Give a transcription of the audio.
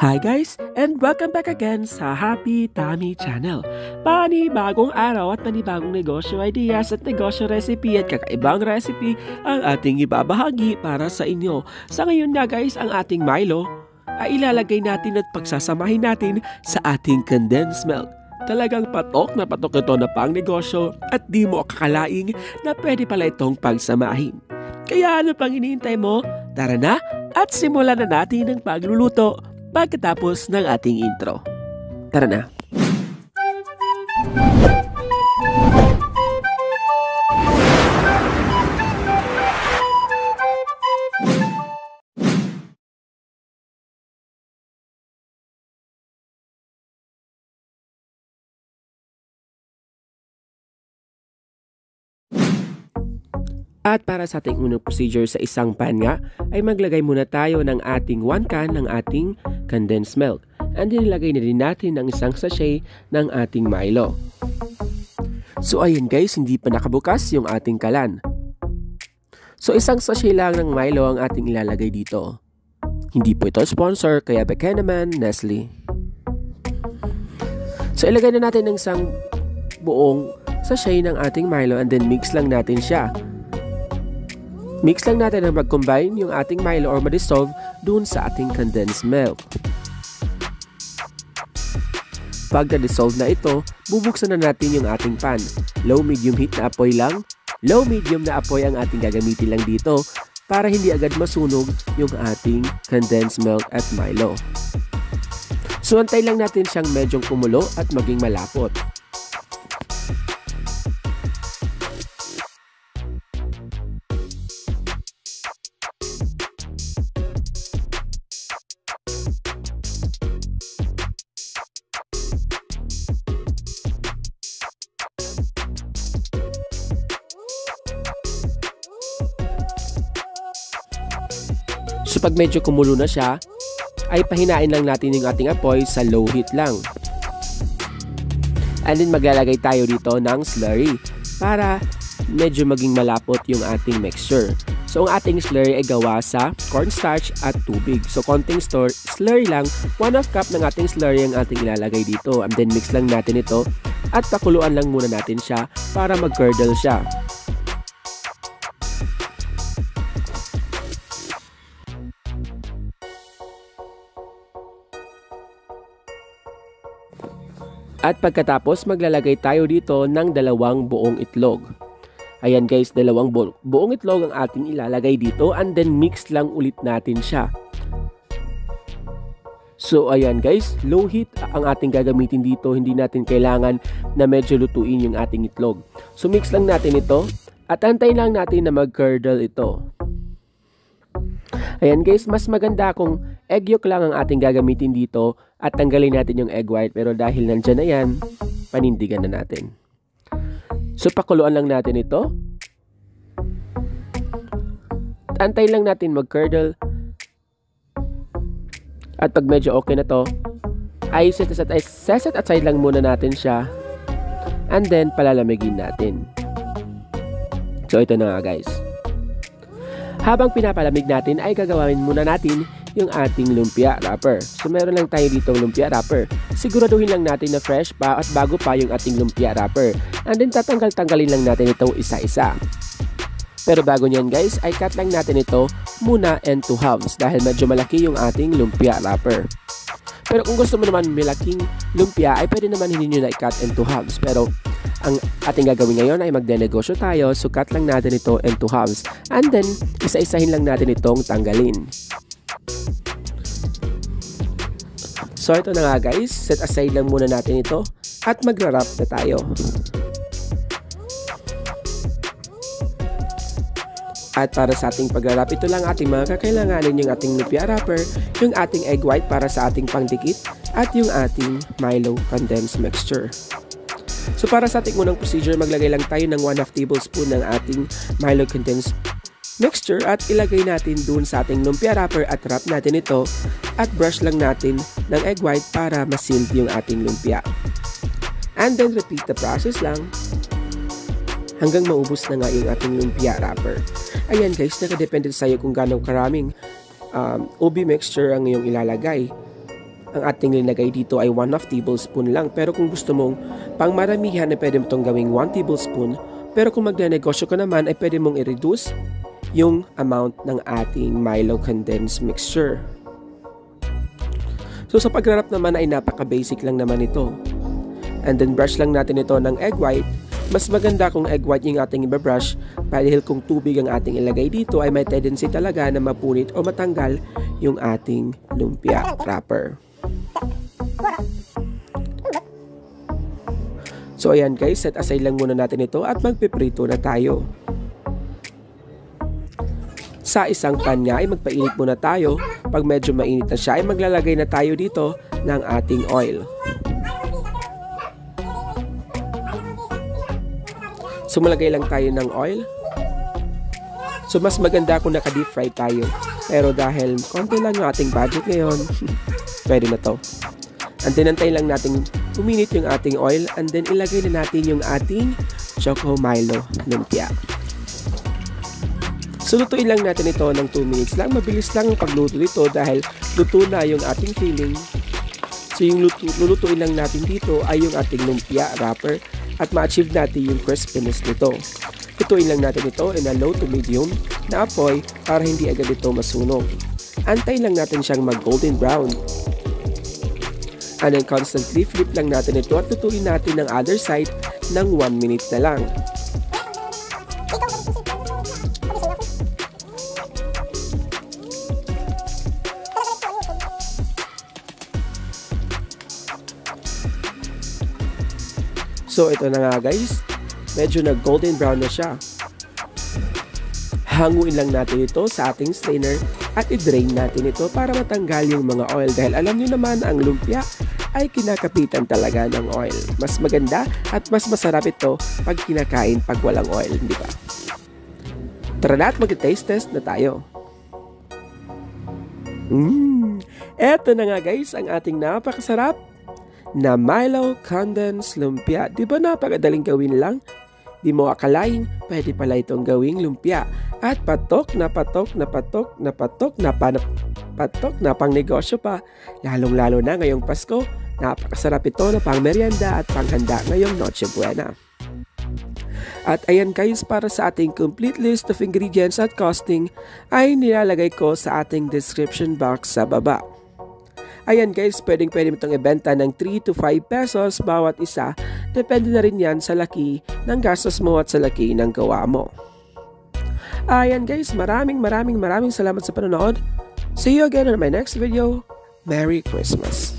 Hi guys, and welcome back again sa Happy Tummy Channel. Panibagong araw at panibagong negosyo ideas at negosyo recipe at kakaibang recipe ang ating ibabahagi para sa inyo. Sa ngayon nga guys, ang ating Milo ay ilalagay natin at pagsasamahin natin sa ating condensed milk. Talagang patok na patok ito na pang negosyo at di mo akalaing na pwede pala itong pagsamahin. Kaya ano pang hinihintay mo? Tara na at simulan na natin ang pagluluto pagkatapos ng ating intro. Tara na! At para sa ating unang procedure sa isang pan nga, ay maglagay muna tayo ng ating 1 can ng ating condensed milk. And then ilagay na rin natin ang isang sachet ng ating Milo. So ayan guys, hindi pa nakabukas yung ating kalan. So isang sachet lang ng Milo ang ating ilalagay dito. Hindi po ito sponsor, kaya baka naman Nestle. So ilagay na natin ng isang buong sachet ng ating Milo and then mix lang natin siya. Mix lang natin na mag-combine yung ating Milo or ma-dissolve dun sa ating condensed milk. Pag na-dissolve na ito, bubuksan na natin yung ating pan. Low-medium heat na apoy lang. Low-medium na apoy ang ating gagamitin lang dito para hindi agad masunog yung ating condensed milk at Milo. So antay lang natin siyang medyong kumulo at maging malapot. So pag medyo kumulo na siya, ay pahinain lang natin yung ating apoy sa low heat lang. And then maglalagay tayo dito ng slurry para medyo maging malapot yung ating mixture. So ang ating slurry ay gawa sa cornstarch at tubig. So konting slurry lang, 1/2 cup ng ating slurry ang ating ilalagay dito. And then mix lang natin ito at pakuluan lang muna natin siya para mag-curdle siya. At pagkatapos maglalagay tayo dito ng 2 buong itlog. Ayan guys, 2 buong itlog ang ating ilalagay dito and then mix lang ulit natin siya. So ayan guys, low heat ang ating gagamitin dito, hindi natin kailangan na medyo lutuin yung ating itlog. So mix lang natin ito at antayin lang natin na mag-curdle ito. Ayan guys, mas maganda kung egg yolk lang ang ating gagamitin dito at tanggalin natin yung egg white, pero dahil nandyan na yan, panindigan na natin. So pakuluan lang natin ito. Antayin lang natin mag-curdle. At pag medyo okay na to, ay set aside lang muna natin siya. And then palalamigin natin. So ito na nga guys. Habang pinapalamig natin ay gagawin muna natin yung ating lumpia wrapper. So meron lang tayo dito lumpia wrapper. Siguraduhin lang natin na fresh pa at bago pa yung ating lumpia wrapper. And then tatanggalin lang natin itong isa-isa. Pero bago nyan guys, ay cut lang natin ito muna into halves dahil medyo malaki yung ating lumpia wrapper. Pero kung gusto mo naman malaking lumpia ay pwede naman hindi nyo na i-cut into halves. Pero ang ating gagawin ngayon ay magdenegosyo tayo, so cut lang natin ito into halves. And then, isa-isahin lang natin itong tanggalin. So ito na nga guys, set aside lang muna natin ito at magra-wrap na tayo. At para sa ating pag-wrap, ito lang ating mga kakailanganin, yung ating lumpia wrapper, yung ating egg white para sa ating pangdikit, at yung ating Milo condensed mixture. So para sa ating unang procedure, maglagay lang tayo ng 1/2 tablespoon ng ating Milo condensed mixture at ilagay natin dun sa ating lumpia wrapper at wrap natin ito at brush lang natin ng egg white para ma-seal yung ating lumpia. And then repeat the process lang hanggang maubos na nga yung ating lumpia wrapper. Ayan guys, nakadepende sa iyo kung gaano karaming ubi mixture ang iyong ilalagay. ang ating linagay dito ay 1/2 tablespoon lang. Pero kung gusto mong pang maramihan ay pwede mo itong gawing 1 tablespoon. Pero kung magnenegosyo ka naman ay pwede mong i-reduce yung amount ng ating Milo condensed mixture. So sa pagharap naman ay napaka-basic lang naman ito. And then brush lang natin ito ng egg white. Mas maganda kung egg white yung ating ibabrush dahil kung tubig ang ating ilagay dito ay may tendency talaga na mapunit o matanggal yung ating lumpia wrapper. So ayan guys, set aside lang muna natin ito at magpiprito na tayo. Sa isang pan nga ay magpainit muna tayo. Pag medyo mainit na siya ay maglalagay na tayo dito ng ating oil. So malagay lang tayo ng oil. So mas maganda kung naka-deep fry tayo. Pero dahil konti lang yung ating budget ngayon, pwede na to. And then antayin lang natin uminit yung ating oil and then ilagay na natin yung ating Choco Milo lumpia. So lutuin lang natin ito ng 2 minutes lang. Mabilis lang ang pagluto nito dahil luto na yung ating filling. So yung lulutuin lang natin dito ay yung ating lumpia wrapper at ma-achieve natin yung crispiness nito. Lutuin lang natin ito in a low to medium na apoy para hindi agad ito masunog. Antayin lang natin siyang mag-golden brown. And then constantly flip lang natin ito at lutuin natin ng other side ng 1 minute na lang. So ito na nga guys, medyo nag golden brown na siya. Hanguin lang natin ito sa ating strainer at i-drain natin ito para matanggal yung mga oil dahil alam niyo naman ang lumpia ay kinakapitan talaga ng oil. Mas maganda at mas masarap ito pag kinakain pag walang oil, hindi ba? Tara na at mag-taste test na tayo. Eto na nga guys ang ating napakasarap na Milo condensed lumpia. Di ba napakadaling gawin lang? Di mo akalain, pwede pala itong gawing lumpia. At patok na patok na patok na patok na patok na pang negosyo pa. Lalong-lalo na ngayong Pasko, napakasarap ito na pang merienda at panghanda ngayong Noche Buena. At ayan guys, para sa ating complete list of ingredients at costing ay nilalagay ko sa ating description box sa baba. Ayan guys, pwede mo itong ibenta ng 3 to 5 pesos bawat isa. Depende na rin yan sa laki ng gastos mo at sa laki ng gawa mo. Ayan guys, maraming salamat sa panonood. See you again on my next video. Merry Christmas!